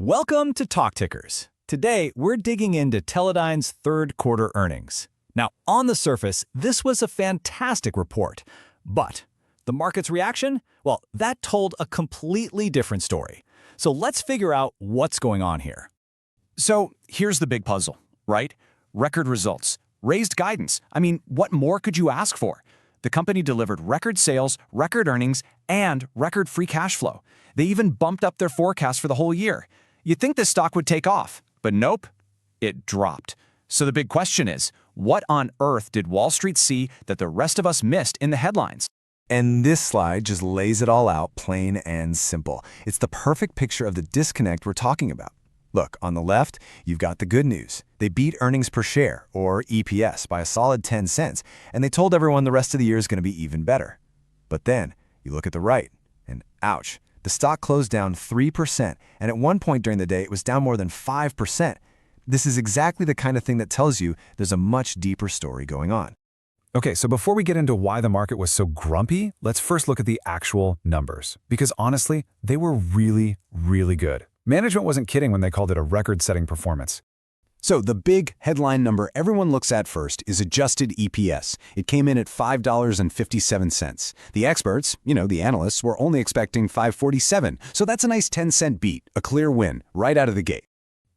Welcome to Talk Tickers. Today, we're digging into Teledyne's third quarter earnings. Now, on the surface, this was a fantastic report. But the market's reaction? Well, that told a completely different story. So let's figure out what's going on here. So here's the big puzzle, right? Record results, raised guidance. I mean, what more could you ask for? The company delivered record sales, record earnings, and record free cash flow. They even bumped up their forecast for the whole year. You'd think this stock would take off, but nope, it dropped. So the big question is, what on earth did Wall Street see that the rest of us missed in the headlines? And this slide just lays it all out plain and simple. It's the perfect picture of the disconnect we're talking about. Look, on the left, you've got the good news. They beat earnings per share, or EPS, by a solid 10 cents, and they told everyone the rest of the year is going to be even better. But then, you look at the right, and ouch, the stock closed down 3%, and at one point during the day, it was down more than 5%. This is exactly the kind of thing that tells you there's a much deeper story going on. Okay, so before we get into why the market was so grumpy, let's first look at the actual numbers. Because honestly, they were really, really good. Management wasn't kidding when they called it a record-setting performance. So the big headline number everyone looks at first is adjusted EPS. It came in at $5.57. The experts, the analysts, were only expecting $5.47. So that's a nice 10-cent beat, a clear win, right out of the gate.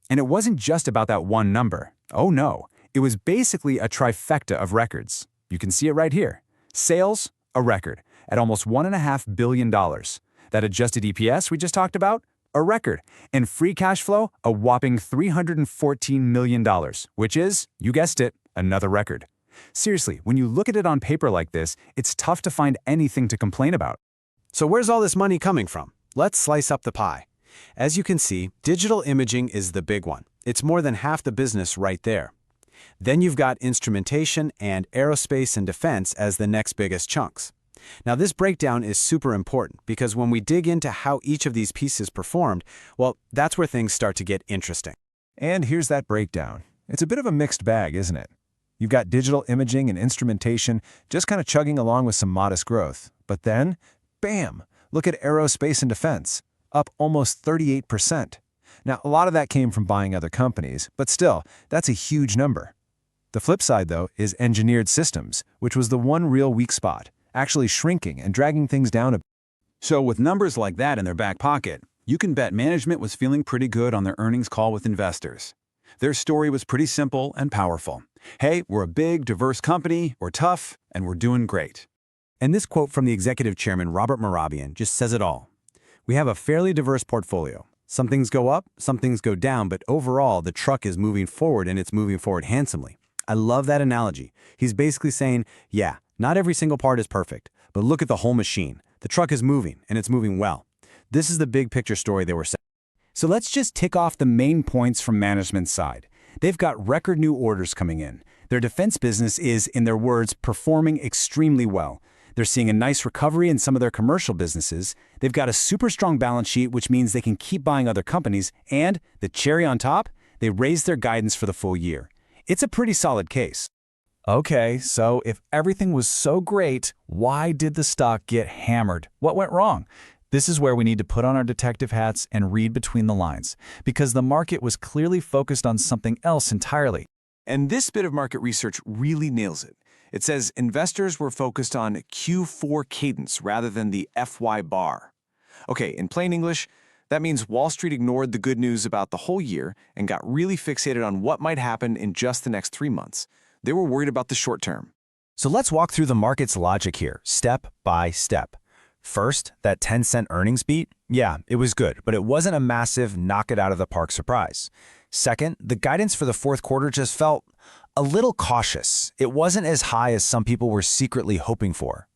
And it wasn't just about that one number. Oh no, it was basically a trifecta of records. You can see it right here. Sales, a record, at almost $1.5 billion. That adjusted EPS we just talked about, a record. And free cash flow, a whopping $314 million, which is, you guessed it, another record. Seriously, when you look at it on paper like this, it's tough to find anything to complain about. So where's all this money coming from? Let's slice up the pie. As you can see, digital imaging is the big one. It's more than half the business right there. Then you've got instrumentation and aerospace and defense as the next biggest chunks. Now this breakdown is super important because when we dig into how each of these pieces performed, well, that's where things start to get interesting. And here's that breakdown. It's a bit of a mixed bag, isn't it? You've got digital imaging and instrumentation just kind of chugging along with some modest growth. But then, bam, look at aerospace and defense, up almost 38%. Now, a lot of that came from buying other companies, but still, that's a huge number. The flip side, though, is engineered systems, which was the one real weak spot, actually shrinking and dragging things down a bit. So with numbers like that in their back pocket, you can bet management was feeling pretty good on their earnings call with investors. Their story was pretty simple and powerful. Hey, we're a big, diverse company, we're tough, and we're doing great. And this quote from the executive chairman, Robert Mehrabian, just says it all. We have a fairly diverse portfolio. Some things go up, some things go down, but overall, the truck is moving forward and it's moving forward handsomely. I love that analogy. He's basically saying, yeah, not every single part is perfect, but look at the whole machine. The truck is moving, and it's moving well. This is the big picture story they were saying. So let's just tick off the main points from management's side. They've got record new orders coming in. Their defense business is, in their words, performing extremely well. They're seeing a nice recovery in some of their commercial businesses. They've got a super strong balance sheet, which means they can keep buying other companies. And the cherry on top, they raised their guidance for the full year. It's a pretty solid case. Okay, so if everything was so great, why did the stock get hammered? What went wrong? This is where we need to put on our detective hats and read between the lines, because the market was clearly focused on something else entirely. And this bit of market research really nails it. It says investors were focused on Q4 cadence rather than the FY bar. Okay, in plain English, that means Wall Street ignored the good news about the whole year and got really fixated on what might happen in just the next 3 months. They were worried about the short term. So let's walk through the market's logic here, step by step. First, that 10-cent earnings beat? Yeah, it was good, but it wasn't a massive knock-it-out-of-the-park surprise. Second, the guidance for the fourth quarter just felt a little cautious. It wasn't as high as some people were secretly hoping for.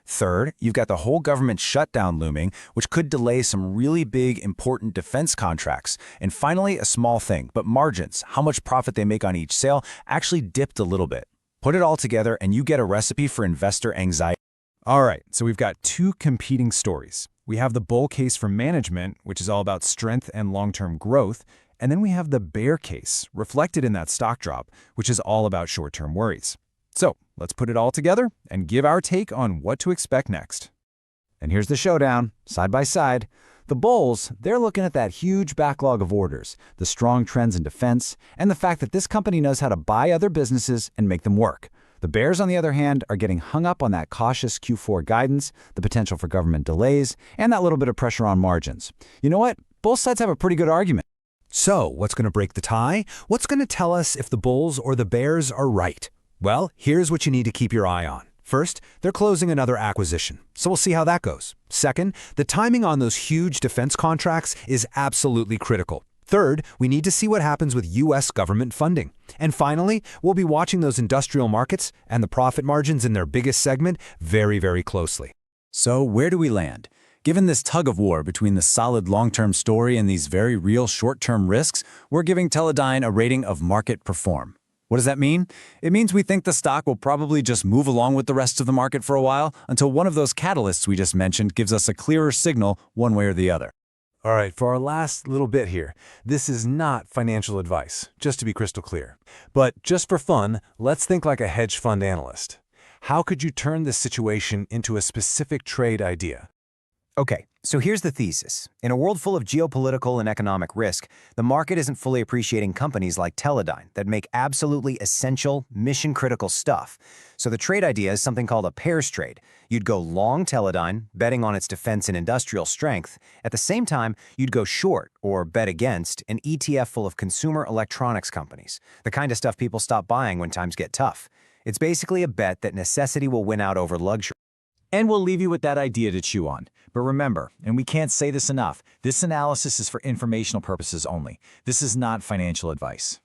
Third, you've got the whole government shutdown looming, which could delay some really big, important defense contracts. And finally, a small thing, but margins, how much profit they make on each sale, actually dipped a little bit. Put it all together and you get a recipe for investor anxiety. All right, so we've got two competing stories. We have the bull case for management, which is all about strength and long-term growth, and then we have the bear case, reflected in that stock drop, which is all about short-term worries. So let's put it all together and give our take on what to expect next. And here's the showdown, side by side. The bulls, they're looking at that huge backlog of orders, the strong trends in defense, and the fact that this company knows how to buy other businesses and make them work. The bears, on the other hand, are getting hung up on that cautious Q4 guidance, the potential for government delays, and that little bit of pressure on margins. You know what? Both sides have a pretty good argument. So, what's going to break the tie? What's going to tell us if the bulls or the bears are right? Well, here's what you need to keep your eye on. First, they're closing another acquisition, so we'll see how that goes. Second, the timing on those huge defense contracts is absolutely critical. Third, we need to see what happens with U.S. government funding. And finally, we'll be watching those industrial markets and the profit margins in their biggest segment very, very closely. So where do we land? Given this tug-of-war between the solid long-term story and these very real short-term risks, we're giving Teledyne a rating of market perform. What does that mean? It means we think the stock will probably just move along with the rest of the market for a while until one of those catalysts we just mentioned gives us a clearer signal one way or the other. All right, for our last little bit here, this is not financial advice, just to be crystal clear. But just for fun, let's think like a hedge fund analyst. How could you turn this situation into a specific trade idea? Okay, so here's the thesis. In a world full of geopolitical and economic risk, the market isn't fully appreciating companies like Teledyne that make absolutely essential, mission-critical stuff. So the trade idea is something called a pairs trade. You'd go long Teledyne, betting on its defense and industrial strength. At the same time, you'd go short, or bet against, an ETF full of consumer electronics companies, the kind of stuff people stop buying when times get tough. It's basically a bet that necessity will win out over luxury. And we'll leave you with that idea to chew on. But remember, and we can't say this enough, this analysis is for informational purposes only. This is not financial advice.